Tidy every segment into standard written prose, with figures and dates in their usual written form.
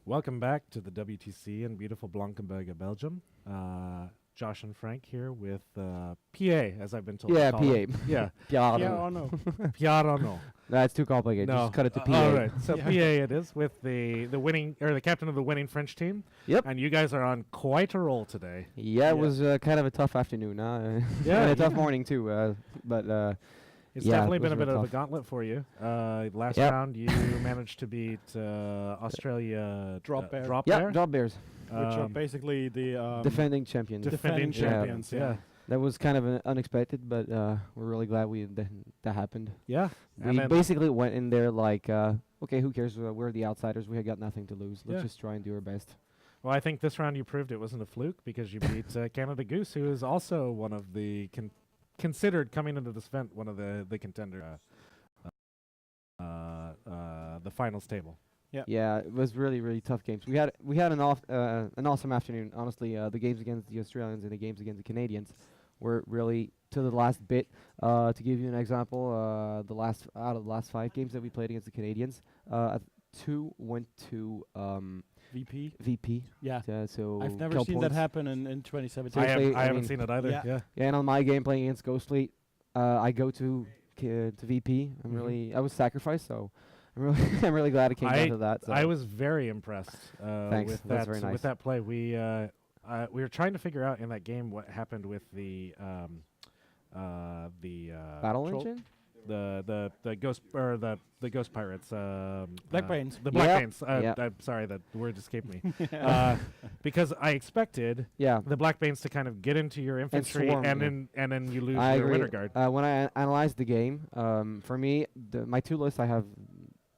Welcome back to the WTC in beautiful Blankenberge, Belgium. Josh and Frank here with PA, as I've been told. Yeah, to call PA. him. Yeah, Piano. Piano. That's too complicated. No. Just cut it to PA. All right, so PA it is with the winning or the captain of the winning French team. Yep. And you guys are on quite a roll today. Yeah, it was kind of a tough afternoon. Yeah, and a tough morning too. But It's yeah, definitely it been was a bit real of a tough. gauntlet for you. Last Yep. round, you managed to beat Australia Drop Bear. Drop yeah, Bear. Drop Bears, Which are basically the defending champions. defending defending champions. champions, Yeah, That was kind of unexpected, but we're really glad that happened. yeah. We And then basically went in there like, okay, who cares? We're the outsiders. We had got nothing to lose. Let's Yeah. just try and do our best. Well, I think this round you proved it wasn't a fluke because you beat Canada Goose, who is also one of the considered coming into this event one of the contender, the finals table. Yeah, it was really tough games. We had an awesome afternoon. Honestly, the games against the Australians and the games against the Canadians were really to the last bit. To give you an example, out of the last 5 games that we played against the Canadians, 2 went to VP. VP. Yeah. So I've never kill seen that points. happen in 2017. Seriously, I I haven't mean- seen it either. Yeah. Yeah. Yeah, and on my game playing against Ghost Fleet, I go to VP. I was sacrificed, so I'm really glad it came down to that. So. I was very impressed Thanks, with that's that very nice. with that play. We were trying to figure out in that game what happened with the Battle troll- engine. the ghost or the ghost pirates Black Brains. the Black Yep. Brains Yep. I'm sorry, that word escaped me because I expected Yeah. the Black Brains to kind of get into your infantry swarm, and yeah. then you lose I your agree. winter guard. When I analyzed the game, for me, my 2 lists, I have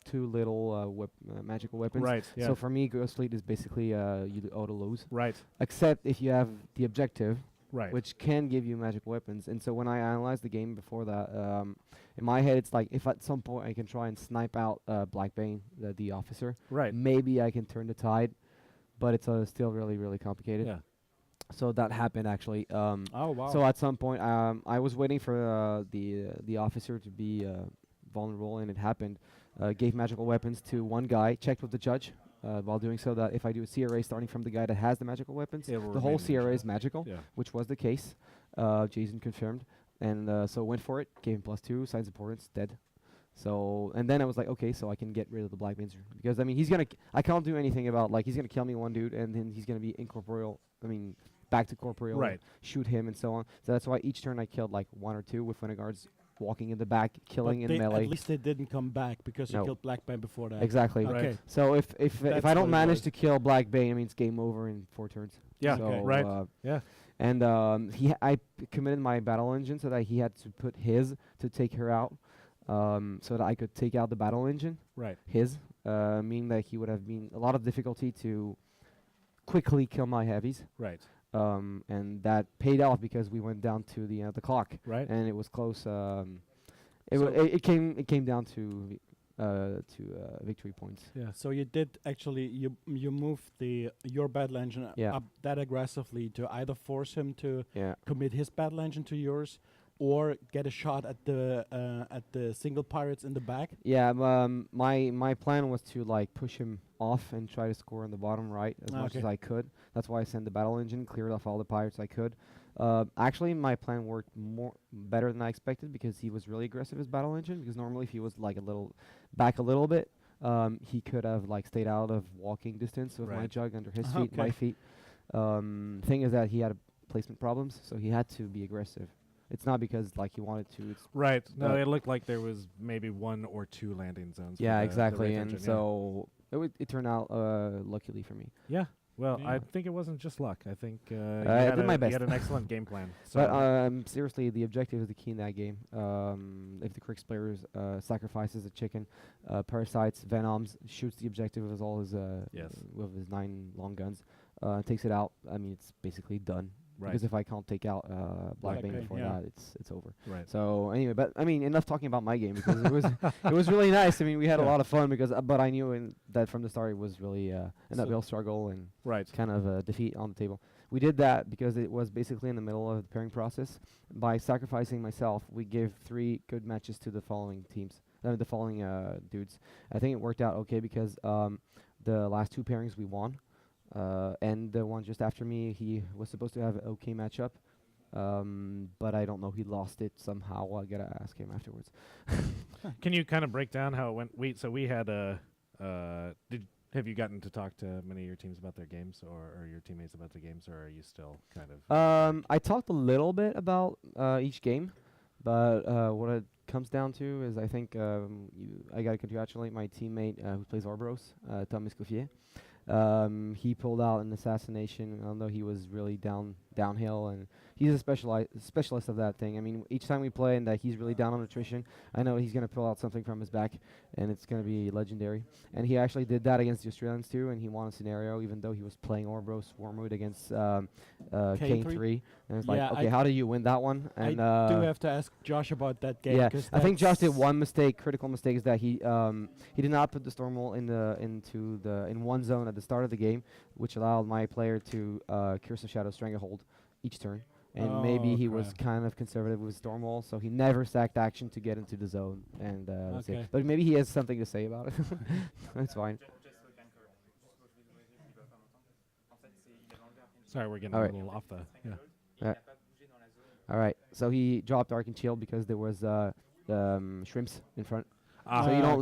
2 little magical weapons. Right, yeah. So for me, Ghost Fleet is basically you auto lose, Right, except if you have the objective, right. which can give you magical weapons. And so when I analyzed the game before that, in my head, it's like if at some point I can try and snipe out Blackbane, the officer, Right. maybe I can turn the tide, but it's still really complicated. Yeah. So that happened actually. Oh wow. So at some point, I was waiting for the officer to be vulnerable, and it happened. Gave magical weapons to one guy. Checked with the judge while doing so that if I do a CRA starting from the guy that has the magical weapons, It will the whole remain CRA is magical, Yeah. which was the case. Jason confirmed, and so went for it. Gave him +2 signs of importance. Dead. So and then I was like, okay, so I can get rid of the Black Beans because I mean I can't do anything about he's gonna kill me one dude and then he's gonna be incorporeal. I mean back to corporeal. Right. Shoot him and so on. So that's why each turn I killed like 1 or 2 with Renegades walking in the back, killing But in melee. at least they didn't come back because you No. killed Black Bane before that. Exactly. Right. Okay. So if That's I what don't it manage was. to kill Black Bane, I mean it's game over in 4 turns. Yeah. So, Okay. Right. Yeah. And I committed my battle engine so that he had to put his to take her out, so that I could take out the battle engine. Right. His, meaning that he would have been a lot of difficulty to quickly kill my heavies. Right. And that paid off because we went down to the clock, Right. and it was close. So- It came down to victory points. Yeah. So you did actually you moved your battle engine Yeah. up that aggressively to either force him to Yeah. commit his battle engine to yours, or get a shot at the single pirates in the back. Yeah, my plan was to push him off and try to score on the bottom right as much as Okay. I could. That's why I sent the battle engine, cleared off all the pirates I could. Actually, my plan worked better than I expected because he was really aggressive his battle engine. Because normally, if he was back a little bit, he could have stayed out of walking distance with my Right. jug under his feet, my Okay. feet. Thing is that he had placement problems, so he had to be aggressive. It's not because he wanted to. It's Right. No, Uh, it looked like there was maybe 1 or 2 landing zones. for yeah, the exactly, Wraith and engine, so it turned out luckily for me. yeah. Well, I Yeah. think it wasn't just luck. I think you I had did my You best. had an excellent game plan. So But seriously, the objective is the key in that game. If the Crix player sacrifices a chicken, parasites, venoms, shoots the objective with all his Yes. with his 9 long guns, takes it out. I mean, it's basically done. right. Because if I can't take out Black Bane Bane, before yeah. that, it's over. Right. So anyway, but I mean, enough talking about my game because it was really nice. I mean, we had a Yeah. lot of fun because, but I knew that from the start it was really an So- uphill struggle and Right. kind of a defeat on the table. We did that because it was basically in the middle of the pairing process. By sacrificing myself, we gave 3 good matches to the following teams, the following dudes. I think it worked out okay because the last two pairings we won, and the one just after me, he was supposed to have an okay matchup, but I don't know. He lost it somehow. I gotta ask him afterwards. Can you kind of break down how it went? So we had have you gotten to talk to many of your teams about their games, or your teammates about the games, or are you still kind of? I talked a little bit about each game, but what it comes down to is I think I got to congratulate my teammate who plays Orboros, Tom Escoffier. He pulled out an assassination, although he was really downhill, and he's a specialist of that thing. I mean, each time we play and that he's really down on attrition, I know he's going to pull out something from his back, and it's going to be legendary. And he actually did that against the Australians too, and he won a scenario, even though he was playing Orboros Wormwood against Kane 3. And it's like, okay, how do you win that one? And I do have to ask Josh about that game. Yeah, I think Josh did one mistake, critical mistake, is that he did not put the Stormwall in one zone at the start of the game, which allowed my player to Curse of Shadow Stranglehold each turn. And maybe he was kind of conservative with Stormwall, so he never sacked action to get into the zone. And that's it. But maybe he has something to say about it. That's fine. Sorry, we're getting a little off the. Yeah. All right. So he dropped Arcane Shield because there was shrimps in front. So you don't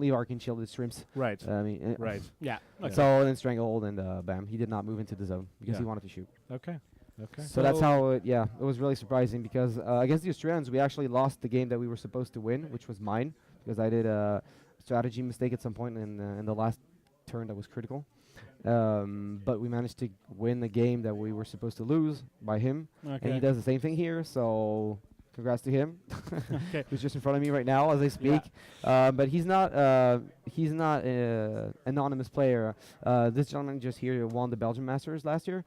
leave Arcane Shield with shrimps. Right. I mean, Yeah. Okay. So then Stranglehold and bam, he did not move into the zone because he wanted to shoot. Okay. So that's how it was really surprising because against the Australians we actually lost the game that we were supposed to win, which was mine, because I did a strategy mistake at some point in the last turn that was critical. But we managed to win the game that we were supposed to lose by him, and he does the same thing here. So congrats to him. Who's just in front of me right now as I speak. But he's not anonymous player. This gentleman just here won the Belgian Masters last year.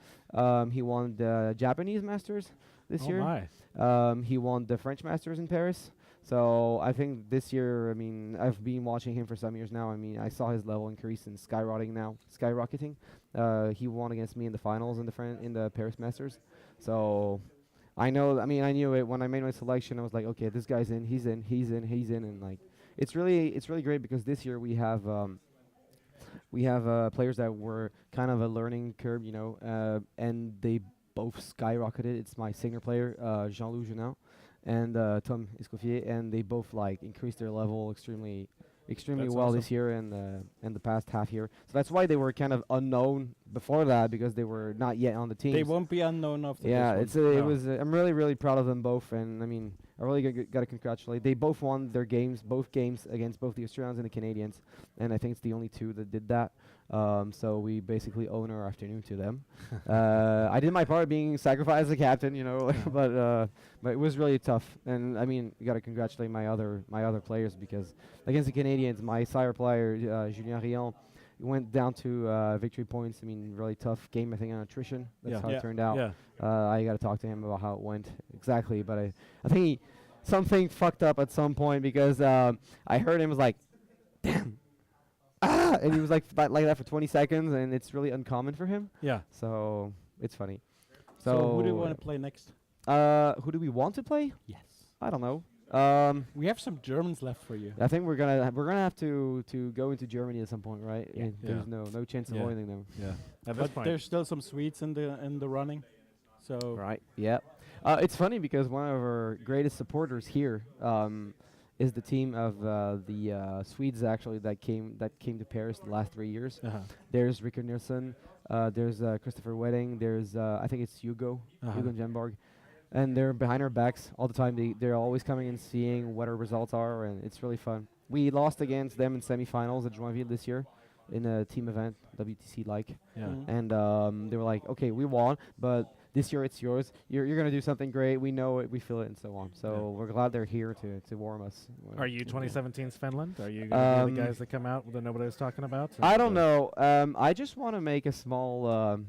He won the Japanese Masters this year. He won the French Masters in Paris. So I think this year, I mean, I've been watching him for some years now. I mean, I saw his level increase and skyrocketing. He won against me in the finals in the Paris Masters. So I know. I mean, I knew it when I made my selection. I was like, okay, this guy's in. He's in. And like, it's really great because this year we have players that were kind of a learning curve, you know, and they both skyrocketed. It's my senior player, Jean-Louis Junot, and Tom Escoffier, and they both like increased their level extremely well awesome this year and the past half year. So that's why they were kind of unknown before that, because they were not yet on the team. They won't be unknown after this one. It was. I'm really proud of them both, and I mean, I really got to congratulate. They both won their both games against both the Australians and the Canadians, and I think it's the only two that did that. So we basically own our afternoon to them. I did my part being sacrificed as a captain, you know, but it was really tough. And I mean, you got to congratulate my other players, because against the Canadians, my sire player Julien Rion went down to victory points. I mean, really tough game, I think, on attrition. That's how it turned out. I got to talk to him about how it went exactly, but I think something fucked up at some point, because I heard him was like, damn. And he was like that for 20 seconds, and it's really uncommon for him. Yeah. So it's funny. So who do you want to play next? Who do we want to play? Yes. I don't know. We have some Germans left for you. I think we're gonna have to go into Germany at some point, right? Yeah. There's no chance of avoiding them. Yeah. But there's still some Swedes in the running. So right. Yeah. It's funny because one of our greatest supporters here is the team of the Swedes actually that came to Paris the last 3 years. There's Rickard Nilsson, there's Christopher Wedding, there's I think it's Hugo Jenborg, and they're behind our backs all the time. They're always coming and seeing what our results are, and it's really fun. We lost against them in semifinals at Joinville this year in a team event, WTC like. And they were like, okay, we won, but this year it's yours. You're gonna do something great. We know it. We feel it, and so on. So we're glad they're here to warm us. Are you 2017's Finland? Are you gonna be the guys that come out that nobody was talking about? I don't know. I just want to make a small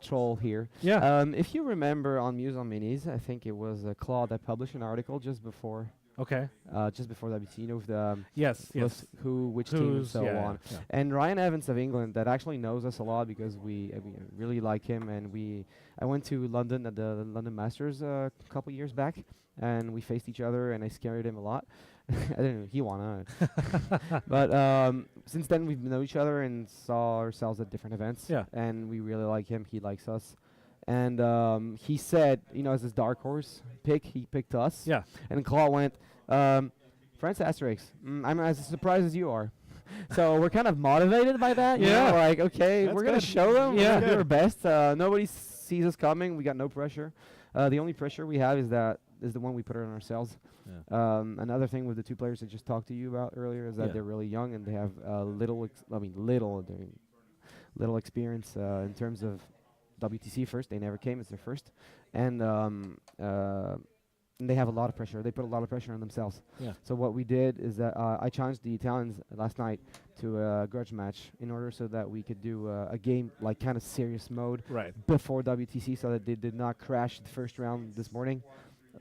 troll here. If you remember on Muse on Minis, I think it was Claude that published an article just before Okay. just before WTC, you know, with the Yes. Yes. list who, which team, and Who's so yeah, on. yeah. And Ryan Evans of England that actually knows us a lot because we really like him, and I went to London at the London Masters a couple years back, and we faced each other, and I scared him a lot. I didn't know he won, but since then we've known each other and saw ourselves at different events. Yeah. And we really like him. He likes us, and he said, you know, as his dark horse pick, he picked us. Yeah. And Claude went, France Asterix. I'm as surprised as you are. So we're kind of motivated by that. You Yeah. know, like, okay, That's we're going to good. show them. Yeah. We're gonna do our best. Nobody sees us coming. We got no pressure. The only pressure we have is the one we put on ourselves. Yeah. Another thing with the two players I just talked to you about earlier is that Yeah. they're really young and they have little experience in terms of WTC first. They never came. It's their first. And they have a lot of pressure. They put a lot of pressure on themselves. Yeah. So what we did is that I challenged the Italians last night to a grudge match in order so that we could do a game like kind of serious mode Right. before WTC so that they did not crash the first round this morning.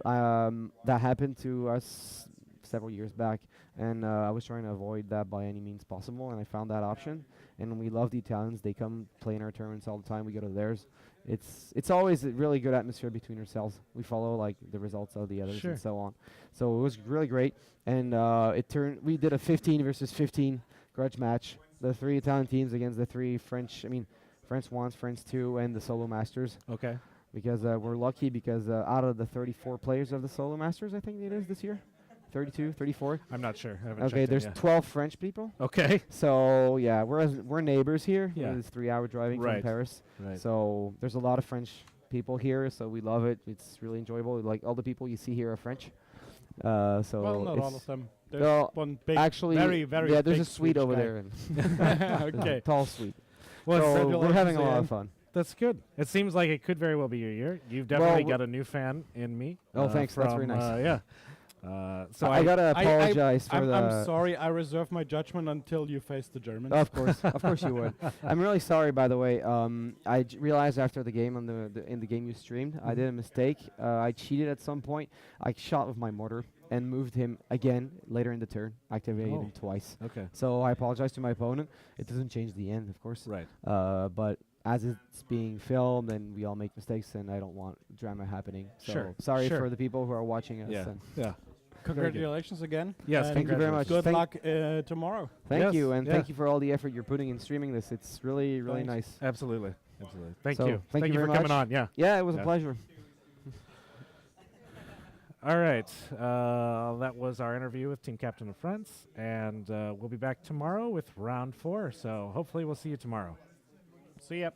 That happened to us several years back, and I was trying to avoid that by any means possible, and I found that option. And we love the Italians. They come play in our tournaments all the time. We go to theirs. It's always a really good atmosphere between ourselves. We follow like the results of the others Sure. and so on. So it was really great, and we did a 15 versus 15 grudge match. The three Italian teams against the three French. I mean, France 1, France 2, and the Solo Masters. Okay. Because we're lucky because out of the 34 players of the Solo Masters, I think it is this year, 32, 34. I'm not sure. I haven't Okay, checked it there's yet. 12 French people. Okay. So yeah, we're neighbors here. Yeah. It's 3-hour driving Right. from Paris. Right. So there's a lot of French people here. So we love it. It's really enjoyable. Like all the people you see here are French. So Well, not all it's of them. There's well, one big, actually, very, very yeah, there's big a suite over guy. there. And Okay. tall suite. Well, So it's- we're having a Congratulations lot again. of fun. that's good. It seems like it could very well be your year. You've definitely Well, got a new fan in me. Oh, thanks. That's very from, nice. Yeah. So I gotta I- apologize for I'm sorry. I reserve my judgment until you face the Germans. Of course you would. I'm really sorry, by the way. I realized after the game in the game you streamed, I did a mistake. I cheated at some point. I shot with my mortar and moved him again later in the turn, activated Oh. him twice. Okay. So I apologize to my opponent. It doesn't change the end, of course. Right. But as it's being filmed, and we all make mistakes, and I don't want drama happening. So Sure, sorry sure. for the people who are watching us. Yeah. and Yeah. Congratulations again. Yes, and thank you very much. Good Thank- luck tomorrow. Thank Yes, you, and yeah. thank you for all the effort you're putting in streaming this. It's really, really Thanks. nice. Absolutely. Absolutely. Thank So, you. thank you for very coming much. on. Yeah. Yeah, it was Yeah. a pleasure. All right. That was our interview with Team Captain of France, and we'll be back tomorrow with round 4. So hopefully we'll see you tomorrow. See ya.